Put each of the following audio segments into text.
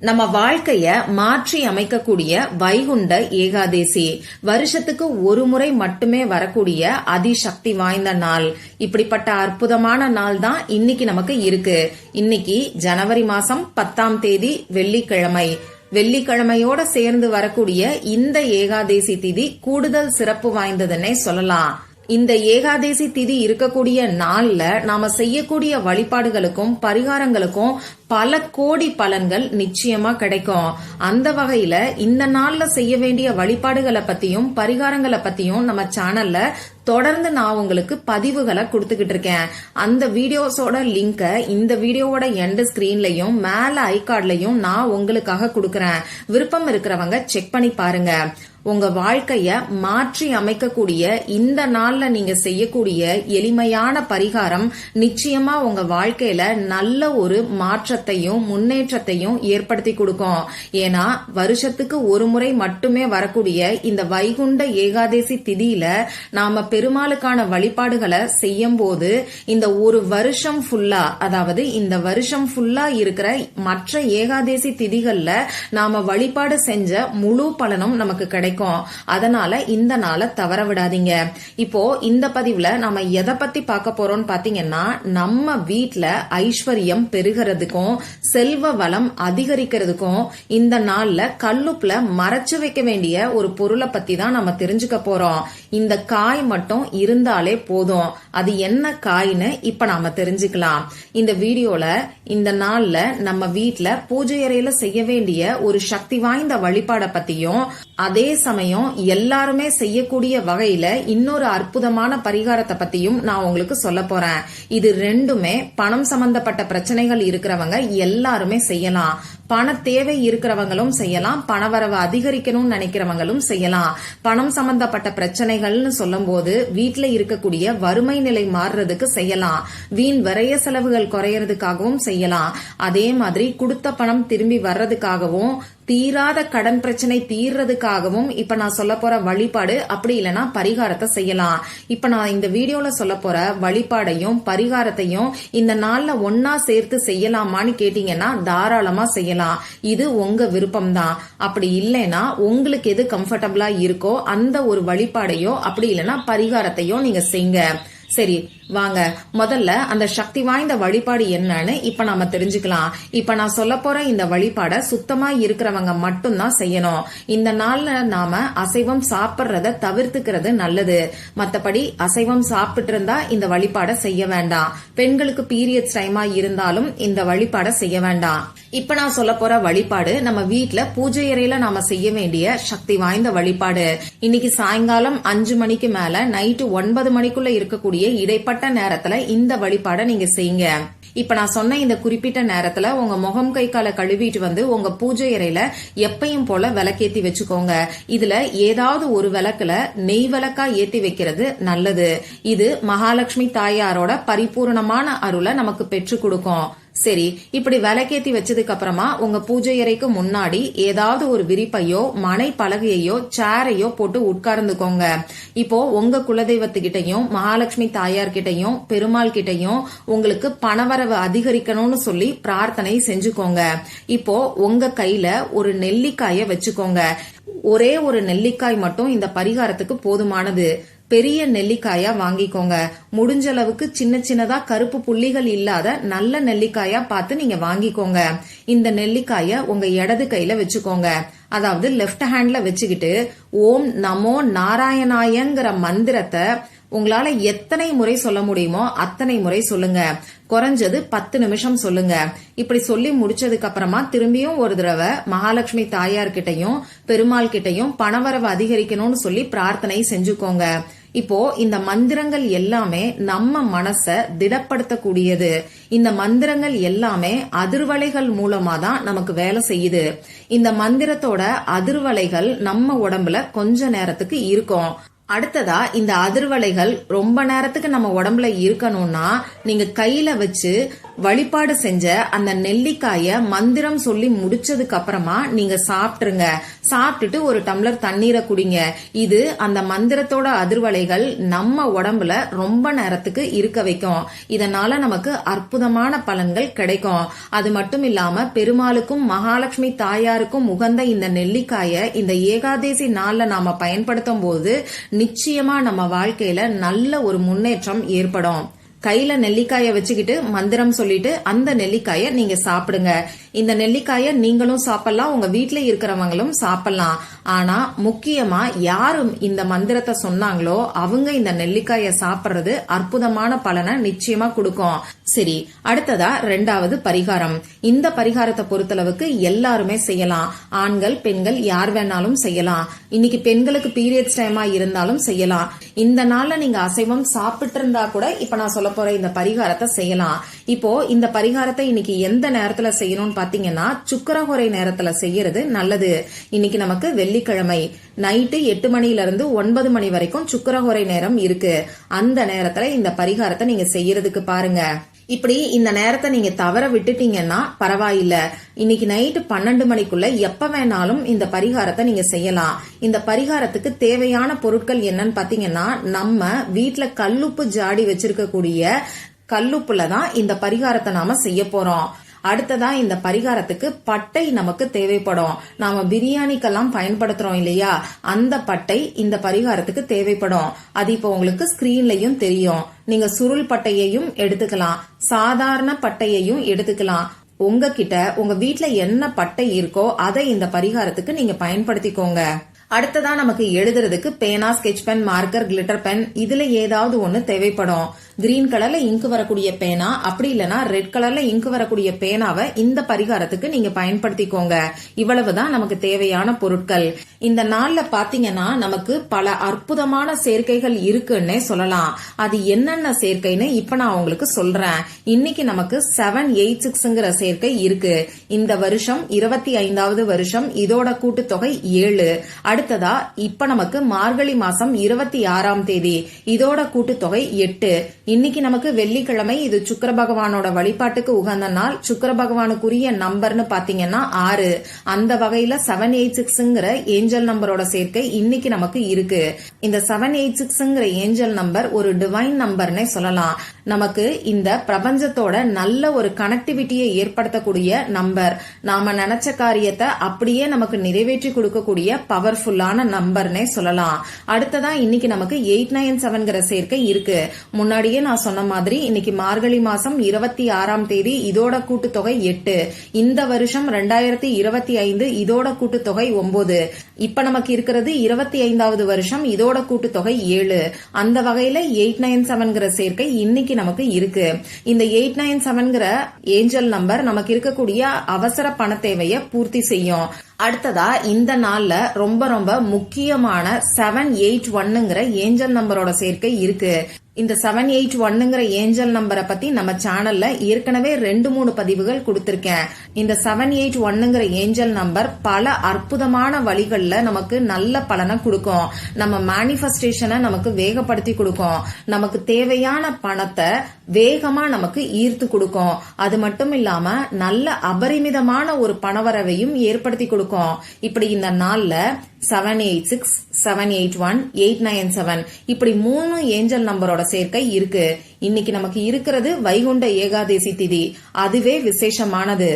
நம்ம வாழ்க்கைய மாற்றி அமைக்கக்கூடிய வைகுண்ட ஏகாதேசி வருஷத்துக்கு ஒரு முறை மட்டுமே வரக்கூடிய அதிசக்தி வாய்ந்த நாள். இப்படிப்பட்ட அற்புதமான நாள் தான் இன்னைக்கு நமக்கு இருக்கு. இன்னைக்கு ஜனவரி மாசம் 10ஆம் தேதி வெள்ளிக்கிழமை. வெள்ளிக்கிழமையோட சேர்ந்து வரக்கூடிய இந்த ஏகாதேசி திதி கூடுதல் சிறப்பு வாய்ந்ததுன்னே சொல்லலாம். இந்த ஏகாதேசி திதி இருக்கக்கூடிய நாள்ல நாம செய்யக்கூடிய வழிபாடுகளுக்கும் பரிகாரங்களுக்கும் பல கோடி பலன்கள் நிச்சயமா கிடைக்கும். அந்த வகையில இந்த நாள்ல செய்ய வேண்டிய வழிபாடுகளை பத்தியும் பரிகாரங்களை பத்தியும் நம்ம சேனல்ல தொடர்ந்து நான் உங்களுக்கு பதிவுகளை கொடுத்துக்கிட்டு இருக்கேன். அந்த வீடியோஸோட லிங்க இந்த வீடியோவோட எண்ட் ஸ்கிரீன்லயும் மேல ஐகார்ட்லயும் நான் உங்களுக்காக கொடுக்கறேன். விருப்பம் இருக்கிறவங்க செக் பண்ணி பாருங்க. உங்க வாழ்க்கைய மாற்றி அமைக்கக்கூடிய இந்த நாள்ல நீங்க செய்யக்கூடிய எளிமையான பரிகாரம் நிச்சயமா உங்க வாழ்க்கையில நல்ல ஒரு மாற்றத்தையும் முன்னேற்றத்தையும் ஏற்படுத்தி கொடுக்கும். ஏன்னா வருஷத்துக்கு ஒரு முறை மட்டுமே வரக்கூடிய இந்த வைகுண்ட ஏகாதேசி திதியில நாம பெருமாளுக்கான வழிபாடுகளை செய்யும் போது இந்த ஒரு வருஷம் ஃபுல்லா, அதாவது இந்த வருஷம் ஃபுல்லா இருக்கிற மற்ற ஏகாதேசி திதிகள்ல நாம வழிபாடு செஞ்ச முழு பலனும் நமக்கு கிடைக்கும். அதனால இந்த நாளை தவற விடாதீங்க. இப்போ இந்த பதிவுல நாம எதை பத்தி பார்க்க போறோம்னு பாத்தீங்கன்னா, நம்ம வீட்டுல ஐஸ்வர்யம் பெருகிறதுக்கும் செல்வ வளம் அதிகரிக்கிறதுக்கும் இந்த நாள்ல கல்லுப்புல மறைச்சு வைக்க வேண்டிய ஒரு பொருளை பத்தி தான் நம்ம தெரிஞ்சுக்க போறோம். இந்த காய் மட்டும் இருந்தாலே போதும். அது என்ன காய்னு இப்ப நாம தெரிஞ்சுக்கலாம். இந்த வீடியோல இந்த நாள்ல நம்ம வீட்டுல பூஜை அறையில செய்ய வேண்டிய ஒரு சக்தி வாய்ந்த வழிபாட பத்தியும், அதே சமயம் எல்லாருமே செய்யக்கூடிய வகையில இன்னொரு அற்புதமான பரிகாரத்தை பத்தியும் நான் உங்களுக்கு சொல்ல போறேன். இது ரெண்டுமே பணம் சம்பந்தப்பட்ட பிரச்சனைகள் இருக்கிறவங்க எல்லாருமே செய்யலாம். பண தேவை இருக்கிறவங்களும் செய்யலாம், பணவரவு அதிகரிக்கணும்னு நினைக்கிறவங்களும் செய்யலாம். பணம் சம்பந்தப்பட்ட பிரச்சனைகள்னு சொல்லும் போது வீட்டுல இருக்கக்கூடிய வறுமை நிலை மாறுறதுக்கு செய்யலாம். வீண் விரைய செலவுகள் குறையறதுக்காகவும் செய்யலாம். அதே மாதிரி கொடுத்த பணம் திரும்பி வர்றதுக்காகவும், தீராத கடன் பிரச்சனை தீர்றதுக்காகவும் இப்ப நான் சொல்ல போற வழிபாடு, அப்படி இல்லைன்னா பரிகாரத்தை செய்யலாம். இப்ப நான் இந்த வீடியோல சொல்ல போற வழிபாடையும் பரிகாரத்தையும் இந்த நாள்ல ஒன்னா சேர்த்து செய்யலாமான்னு கேட்டீங்கன்னா தாராளமா செய்யலாம். இது உங்க விருப்பம் தான். அப்படி இல்லைன்னா உங்களுக்கு எது கம்ஃபர்டபுளா இருக்கோ அந்த ஒரு வழிபாடையோ அப்படி இல்லைன்னா பரிகாரத்தையோ நீங்க செய்யுங்க. சரி, வாங்க முதல்ல அந்த சக்தி வாய்ந்த வழிபாடு என்னன்னு இப்ப நாம தெரிஞ்சுக்கலாம். இப்ப நான் சொல்ல போற இந்த வழிபாட சுத்தமா இருக்கிறவங்க மட்டும்தான் செய்யணும். இந்த நாள்ல நாம அசைவம் சாப்பிடுறத தவிர்த்துக்கிறது நல்லது. மத்தபடி அசைவம் சாப்பிட்டு இருந்தா இந்த வழிபாட செய்ய வேண்டாம். பெண்களுக்கு பீரியட்ஸ் டைமா இருந்தாலும் இந்த வழிபாட செய்ய வேண்டாம். இப்ப நான் சொல்ல போற வழிபாடு நம்ம வீட்டுல பூஜை அறையில நாம செய்ய வேண்டிய சக்தி வாய்ந்த வழிபாடு. இன்னைக்கு சாயங்காலம் 5 மணிக்கு மேல நைட்டு 9 மணிக்குள்ள இருக்கக்கூடிய இடைப்பட்ட நேரத்துல இந்த வழிபாட நீங்க செய்யுங்க. இப்ப நான் சொன்ன இந்த குறிப்பிட்ட நேரத்துல உங்க முகம் கை காலை கழுவிட்டு வந்து உங்க பூஜை அறையில எப்பயும் போல விளக்கேத்தி வச்சுக்கோங்க. இதுல ஏதாவது ஒரு விளக்குல நெய் விளக்கா ஏத்தி வைக்கிறது நல்லது. இது மகாலட்சுமி தாயாரோட பரிபூர்ணமான அருளை நமக்கு பெற்று கொடுக்கும். சரி, இப்படி விளக்கேத்தி வச்சதுக்கு அப்புறமா உங்க பூஜை அறைக்கு முன்னாடி ஏதாவது ஒரு விரிப்பையோ மனை பலகையோ சேரையோ போட்டு உட்கார்ந்துக்கோங்க. இப்போ உங்க குலதெய்வத்துக்கிட்டையும் மகாலட்சுமி தாயார் கிட்டையும் பெருமாள் கிட்டையும் உங்களுக்கு பணவரவு அதிகரிக்கணும்னு சொல்லி பிரார்த்தனை செஞ்சுக்கோங்க. இப்போ உங்க கையில ஒரு நெல்லிக்காய வச்சுக்கோங்க. ஒரே ஒரு நெல்லிக்காய் மட்டும் இந்த பரிகாரத்துக்கு போதுமானது. பெரிய நெல்லிக்காயா வாங்கிக்கோங்க. முடிஞ்ச அளவுக்கு சின்ன சின்னதா கருப்பு புள்ளிகள் இல்லாத நல்ல நெல்லிக்காயா பார்த்து நீங்க வாங்கிக்கோங்க. இந்த நெல்லிக்காய உங்க இடது கையில வச்சுக்கோங்க. அதாவது லெப்ட் ஹேண்ட்ல வச்சுக்கிட்டு ஓம் நமோ நாராயணாயங்கிற மந்திரத்தை உங்களால எத்தனை முறை சொல்ல முடியுமோ அத்தனை முறை சொல்லுங்க. குறைஞ்சது 10 நிமிஷம் சொல்லுங்க. இப்படி சொல்லி முடிச்சதுக்கு அப்புறமா திரும்பியும் ஒரு தடவை மகாலட்சுமி தாயார் கிட்டையும் பெருமாள் கிட்டையும் பணவரவு அதிகரிக்கணும்னு சொல்லி பிரார்த்தனை செஞ்சுக்கோங்க. இப்போ இந்த மந்திரங்கள் எல்லாமே நம்ம மனச திடப்படுத்தக்கூடியது. இந்த மந்திரங்கள் எல்லாமே அதிர்வலைகள் மூலமா தான் நமக்கு வேலை செய்யுது. இந்த மந்திரத்தோட அதிர்வலைகள் நம்ம உடம்புல கொஞ்ச நேரத்துக்கு இருக்கும். அடுத்ததா இந்த அதிர்வலைகள் ரொம்ப நேரத்துக்கு நம்ம உடம்புல இருக்கணும்னா நீங்க கையில வச்சு வழிபாடு செஞ்ச அந்த நெல்லிக்காய மந்திரம் சொல்லி முடிச்சதுக்கு அப்புறமா நீங்க சாப்பிட்டுருங்க. சாப்பிட்டுட்டு ஒரு டம்ளர் தண்ணீரை குடிங்க. இது அந்த மந்திரத்தோட அதிர்வலைகள் நம்ம உடம்புல ரொம்ப நேரத்துக்கு இருக்க வைக்கும். இதனால நமக்கு அற்புதமான பலன்கள் கிடைக்கும். அது மட்டும் இல்லாம பெருமாளுக்கும் மகாலட்சுமி தாயாருக்கும் உகந்த இந்த நெல்லிக்காய இந்த ஏகாதேசி நாள்ல நாம பயன்படுத்தும் போது நிச்சயமா நம்ம வாழ்க்கையில நல்ல ஒரு முன்னேற்றம் ஏற்படும். கையில நெல்லிக்காய வச்சுக்கிட்டு மந்திரம் சொல்லிட்டு அந்த நெல்லிக்காய நீங்க சாப்பிடுங்க. இந்த நெல்லிக்காய நீங்களும் சாப்பிடலாம், உங்க வீட்டுல இருக்கிறவங்களும் சாப்பிடலாம். ஆனா முக்கியமா யாரும் இந்த மந்திரத்தை சொன்னாங்களோ அவங்க இந்த நெல்லிக்காய சாப்பிடுறது அற்புதமான பலனை நிச்சயமா கொடுக்கும். சரி, அடுத்ததா 2வது பரிகாரம். இந்த பரிகாரத்தை பொறுத்தளவுக்கு எல்லாருமே செய்யலாம். ஆண்கள் பெண்கள் யார் வேணாலும் செய்யலாம். இன்னைக்கு பெண்களுக்கு பீரியட்ஸ் டைமா இருந்தாலும் செய்யலாம். இந்த நாள்ல நீங்க அசைவம் சாப்பிட்டு இருந்தா கூட இப்ப நான் சொல்ல போற இந்த பரிகாரத்தை செய்யலாம். இப்போ இந்த பரிகாரத்தை இன்னைக்கு எந்த நேரத்துல செய்யணும்னு பாத்தீங்கன்னா சுக்கிரஹோரை நேரத்துல செய்யறது நல்லது. இன்னைக்கு நமக்கு வெள்ளிக்கிழமை நைட்டு 8 மணில இருந்து 9 மணி வரைக்கும் சுக்கிரஹோரை நேரம் இருக்கு. அந்த நேரத்துல இந்த பரிகாரத்தை நீங்க செய்யறதுக்கு பாருங்க. இப்படி இந்த நேரத்தை நீங்க தவற விட்டுட்டீங்கன்னா பரவாயில்ல. இன்னைக்கு நைட்டு 12 மணிக்குள்ள எப்ப வேணாலும் இந்த பரிகாரத்தை நீங்க செய்யலாம். இந்த பரிகாரத்துக்கு தேவையான பொருட்கள் என்னன்னு பாத்தீங்கன்னா, நம்ம வீட்டுல கல்லுப்பு ஜாடி வச்சிருக்கக்கூடிய கல்லுப்புல தான் இந்த பரிகாரத்தை நாம செய்ய போறோம். அடுத்ததா இந்த பரிகாரத்துக்கு பட்டை நமக்கு தேவைப்படும். நாம பிரியாணிக்கெல்லாம் பயன்படுத்துறோம் இல்லையா, அந்த பட்டை இந்த பரிகாரத்துக்கு தேவைப்படும். அது இப்போ உங்களுக்கு ஸ்கிரீன்லயும் தெரியும். நீங்க சுருள் பட்டையையும் எடுத்துக்கலாம், சாதாரண பட்டையையும் எடுத்துக்கலாம். உங்ககிட்ட உங்க வீட்டுல என்ன பட்டை இருக்கோ அதை இந்த பரிகாரத்துக்கு நீங்க பயன்படுத்திக்கோங்க. அடுத்ததா நமக்கு எழுதுறதுக்கு பேனா, sketch pen, marker, glitter pen, இதுல ஏதாவது ஒண்ணு தேவைப்படும். கிரீன் கலர்ல இங்கு வரக்கூடிய பேனா, அப்படி இல்லனா ரெட் கலர்ல இங்கு வரக்கூடிய பேனாவை இந்த பரிகாரத்துக்கு நீங்க பயன்படுத்திக்கோங்க. இவ்வளவுதான் நமக்கு தேவையான பொருட்கள். இந்த நாள்ல பாத்தீங்கன்னா நமக்கு பல அற்புதமான சேர்க்கைகள் இருக்குன்னே சொல்லலாம். அது என்னென்ன சேர்க்கைன்னு இப்ப நான் உங்களுக்கு சொல்றேன். இன்னைக்கு நமக்கு 786ங்கிற சேர்க்கை இருக்கு. இந்த வருஷம் 25வது வருஷம். இதோட கூட்டுத்தொகை 7. அடுத்ததா இப்ப நமக்கு மார்கழி மாசம் 26ஆம் தேதி. இதோட கூட்டுத்தொகை 8. இன்னைக்கு நமக்கு வெள்ளிக்கிழமை. இது சுக்கிர பகவானோட வழிபாட்டுக்கு உகந்த நாள். சுக்கிர பகவானுக்குரிய நம்பர்னு பாத்தீங்கன்னா 6. அந்த வகையில 786ங்கிற ஏஞ்சல் நம்பரோட சேர்க்கை இன்னைக்கு நமக்கு இருக்கு. இந்த 786ங்கிற ஏஞ்சல் நம்பர் ஒரு டிவைன் நம்பர்னே சொல்லலாம். நமக்கு இந்த பிரபஞ்சத்தோட நல்ல ஒரு கனெக்டிவிட்டியை ஏற்படுத்தக்கூடிய நம்பர். நாம நினைச்ச காரியத்தை அப்படியே நமக்கு நிறைவேற்றி கொடுக்கக்கூடிய பவர்ஃபுல்லான நம்பர்னே சொல்லலாம். அடுத்ததான் இன்னைக்கு நமக்கு 897ங்கிற சேர்க்கை இருக்கு. முன்னாடியே நான் சொன்ன மாதிரி இன்னைக்கு மார்கழி மாசம் 26ஆம் தேதி. இதோட கூட்டுத்தொகை 8. இந்த வருஷம் 2025. இதோட கூட்டுத்தொகை 9. இப்ப நமக்கு இருக்கிறது 25வது வருஷம். இதோட கூட்டுத்தொகை 7. அந்த வகையில 897ங்கிற சேர்க்கை இன்னைக்கு நமக்கு இருக்கு. இந்த 897ங்கிற ஏஞ்சல் நம்பர் நமக்கு இருக்கக்கூடிய அவசர பண தேவையை பூர்த்தி செய்யும். அடுத்ததா இந்த நாள்ல ரொம்ப ரொம்ப முக்கியமான 781ங்கிற ஏஞ்சல் நம்பரோட சேர்க்கை இருக்கு. இந்த 781ங்கிற ஏஞ்சல் நம்பரை பத்தி நம்ம சேனல்ல ஏற்கனவே 2-3 பதிவுகள் கொடுத்திருக்கேன். இந்த 781ங்கிற ஏஞ்சல் நம்பர் பல அற்புதமான வழிகள்ல நமக்கு நல்ல பலனை கொடுக்கும். நம்ம மேனிஃபெஸ்டேஷனை நமக்கு வேகப்படுத்தி கொடுக்கும். நமக்கு தேவையான பணத்தை வேகமா நமக்கு ஈர்த்து கொடுக்கும். அது மட்டும் இல்லாம நல்ல அபரிமிதமான ஒரு பணவரவையும் ஏற்படுத்தி கொடுக்கும். இப்படி இந்த நாள்ல 786, 781, 897 இப்படி 3 ஏஞ்சல் நம்பரோட சேர்க்கை இருக்கு. இன்னைக்கு நமக்கு இருக்கிறது வைகுண்ட ஏகாதேசி திதி. அதுவே விசேஷமானது.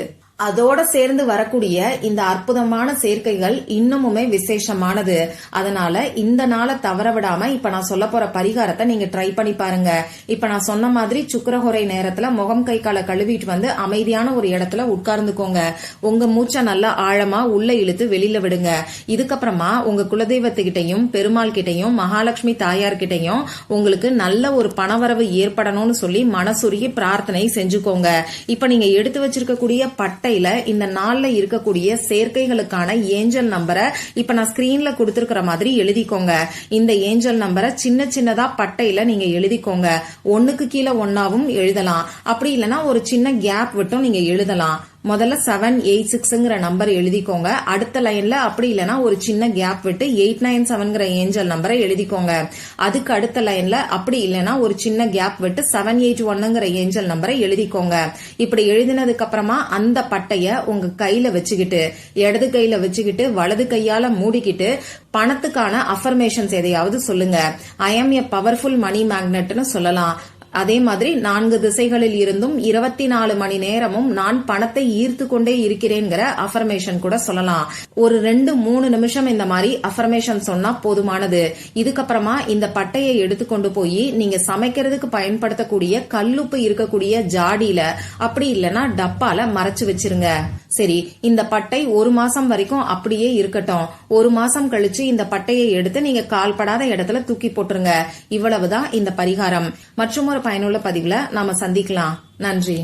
அதோட சேர்ந்து வரக்கூடிய இந்த அற்புதமான சேர்க்கைகள் இன்னமுமே விசேஷமானது. அதனால இந்த நாளை தவற விடாம இப்ப நான் சொல்ல போற பரிகாரத்தை நீங்க ட்ரை பண்ணி பாருங்க. இப்ப நான் சொன்ன மாதிரி சுக்கிரஹோரை நேரத்துல முகம் கை காலை கழுவிட்டு வந்து அமைதியான ஒரு இடத்துல உட்கார்ந்துக்கோங்க. உங்க மூச்சை நல்லா ஆழமா உள்ள இழுத்து வெளியில விடுங்க. இதுக்கப்புறமா உங்க குலதெய்வத்துக்கிட்டையும் பெருமாள் கிட்டையும் மகாலட்சுமி தாயார் கிட்டையும் உங்களுக்கு நல்ல ஒரு பணவரவு ஏற்படணும்னு சொல்லி மனசுருகி பிரார்த்தனை செஞ்சுக்கோங்க. இப்ப நீங்க எடுத்து வச்சிருக்கக்கூடிய பட்டையில இந்த நாள்ல இருக்கக்கூடிய சேர்க்கைகளுக்கான ஏஞ்சல் நம்பரை இப்ப நான் ஸ்கிரீன்ல கொடுத்திருக்கிற மாதிரி எழுதிக்கோங்க. இந்த ஏஞ்சல் நம்பரை சின்ன சின்னதா பட்டையில நீங்க எழுதிக்கோங்க. ஒண்ணுக்கு கீழே ஒன்னாவும் எழுதலாம். அப்படி இல்லைன்னா ஒரு சின்ன கேப் விட்டும் நீங்க எழுதலாம். முதல்ல 786ங்கிற நம்பர் எழுதிக்கோங்க. அடுத்த லைன்ல அப்படி இல்லைன்னா ஒரு சின்ன கேப் விட்டு 897ங்கிற ஏஞ்சல் நம்பரை எழுதிக்கோங்க. அதுக்கு அடுத்த லைன்ல அப்படி இல்லைன்னா ஒரு சின்ன கேப் விட்டு 781ங்கிற ஏஞ்சல் நம்பரை எழுதிக்கோங்க. இப்படி எழுதினதுக்கு அப்புறமா அந்த பட்டைய உங்க கையில வச்சுக்கிட்டு, இடது கையில வச்சுக்கிட்டு வலது கையால மூடிக்கிட்டு பணத்துக்கான அஃபர்மேஷன்ஸ் எதையாவது சொல்லுங்க. ஐ ஆம் எ பவர்ஃபுல் மணி மேக்னெட்னு சொல்லலாம். அதே மாதிரி 4 திசைகளில் இருந்தும் 24 மணி நேரமும் நான் பணத்தை ஈர்த்து கொண்டே இருக்கிறேங்கிற அஃபர்மேஷன் கூட சொல்லலாம். ஒரு 2-3 நிமிஷம் இந்த மாதிரி அஃபர்மேஷன் சொன்னா போதுமானது. இதுக்கப்புறமா இந்த பட்டையை எடுத்துக்கொண்டு போய் நீங்க சமைக்கிறதுக்கு பயன்படுத்தக்கூடிய கல்லுப்பு இருக்கக்கூடிய ஜாடியில அப்படி இல்லைன்னா டப்பால மறைச்சு வச்சிருங்க. சரி, இந்த பட்டை 1 மாசம் வரைக்கும் அப்படியே இருக்கட்டும். 1 மாசம் கழிச்சு இந்த பட்டையை எடுத்து நீங்க கால்படாத இடத்துல தூக்கி போட்டுருங்க. இவ்வளவுதான் இந்த பரிகாரம். மற்றும் ஒரு பயனுள்ள பதிவுல நாம சந்திக்கலாம். நன்றி.